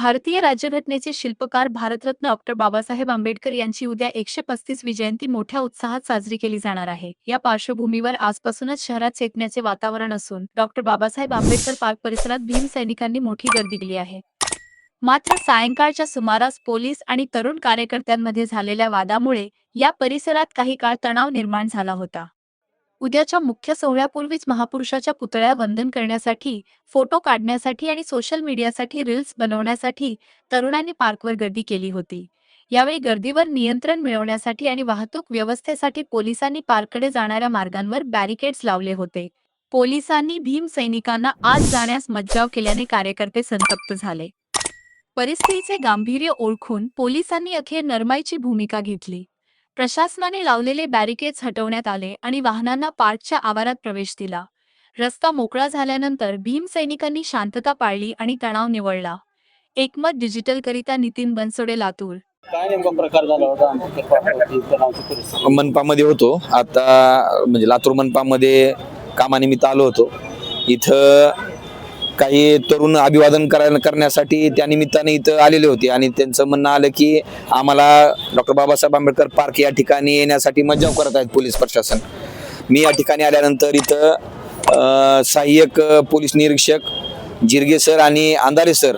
भारतीय राज्यघटनेचे शिल्पकार भारतरत्न डॉक्टर बाबासाहेब आंबेडकर यांची उद्या 135वी जयंती मोठ्या उत्साहात साजरी केली जाणार आहे। या पार्श्वभूमीवर आजपासूनच शहरात चैतन्याचे वातावरण असून डॉक्टर बाबासाहेब आंबेडकर पार्क परिसरात भीमसैनिकांनी मोठी गर्दी केली आहे। मात्र सायंकाळच्या सुमारास पोलीस आणि तरुण कार्यकर्त्यांमध्ये झालेल्या वादामुळे या परिसरात काही काळ तणाव निर्माण झाला होता। उद्याच्या मुख्य सोहळ्यापूर्वीच महापुरुषाच्या पुतळ्याला वंदन करण्यासाठी, फोटो काढण्यासाठी आणि सोशल मीडियासाठी रील्स बनवण्यासाठी तरुणांनी पार्कवर गर्दी केली होती। यावेळी गर्दीवर नियंत्रण मिळवण्यासाठी आणि वाहतूक व्यवस्थेसाठी पोलिसांनी पार्ककडे जाणाऱ्या मार्गांवर बॅरिकेड्स लावले होते। पोलिसांनी भीमसैनिकांना आत जाण्यास मज्जाव केल्याने कार्यकर्ते संतप्त झाले। परिस्थितीचे गांभीर्य ओळखून पोलिसांनी अखेर नरमाईची भूमिका घेतली। प्रशासनाने लावलेले बॅरिकेड्स हटवण्यात आले आणि वाहनांना पार्कच्या आवारात प्रवेश दिला। रस्ता मोकळा झाल्यानंतर भीमसैनिकांनी शांतता पाळली आणि तणाव निवळला। एकमत डिजिटलकरिता नितीन बनसोडे, लातूर। काय नेमका प्रकार झाला होता? मनपामध्ये होतो आता, म्हणजे लातूर मनपामध्ये कामानिमित्त आलो होतो। इथं काही तरुण अभिवादन करण्यासाठी त्या निमित्ताने इथं आलेले होते आणि त्यांचं म्हणणं आलं की आम्हाला डॉक्टर बाबासाहेब आंबेडकर पार्क या ठिकाणी येण्यासाठी मज्जाव करत आहेत पोलीस प्रशासन। मी या ठिकाणी आल्यानंतर इथं सहाय्यक पोलीस निरीक्षक जिरगे सर आणि अंधारे सर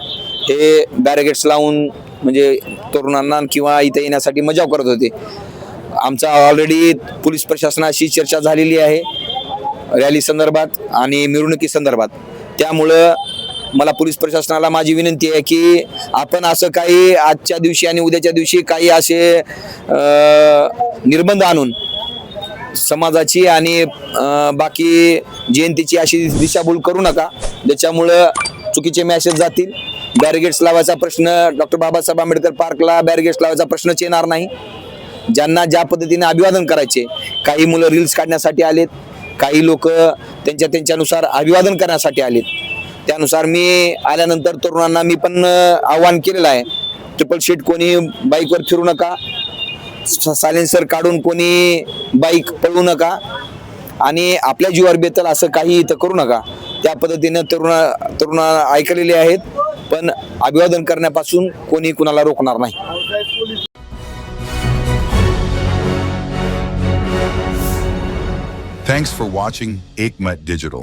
हे बॅरिकेड्स लावून म्हणजे तरुणांना किंवा इथं येण्यासाठी मज्जाव करत होते। आमचा ऑलरेडी पोलीस प्रशासनाशी चर्चा झालेली आहे रॅली संदर्भात आणि मिरवणुकी संदर्भात। त्यामुळं मला पोलीस प्रशासनाला माझी विनंती आहे की आपण असं काही आजच्या दिवशी आणि उद्याच्या दिवशी काही असे निर्बंध आणून समाजाची आणि बाकी जयंतीची अशी दिशाभूल करू नका, ज्याच्यामुळं चुकीचे मेसेज जातील। बॅरिकेड्स लावायचा प्रश्न, डॉक्टर बाबासाहेब आंबेडकर पार्कला बॅरिकेड्स लावायचा प्रश्नच येणार नाही। ज्यांना ज्या पद्धतीने अभिवादन करायचे, काही मुलं रील्स काढण्यासाठी आलेत, काही लोक त्यांच्यानुसार अभिवादन करण्यासाठी आलेत। त्यानुसार मी आल्यानंतर तरुणांना मी पण आव्हान केलेलं आहे, ट्रिपल सीट कोणी बाईकवर फिरू नका, सायलेन्सर काढून कोणी बाईक पळवू नका आणि आपल्या जीवावर बेतल असं काही इथं करू नका। त्या पद्धतीने तरुण ऐकलेले आहेत, पण अभिवादन करण्यापासून कोणी कुणाला रोखणार नाही। Thanks for watching Ekmat Digital.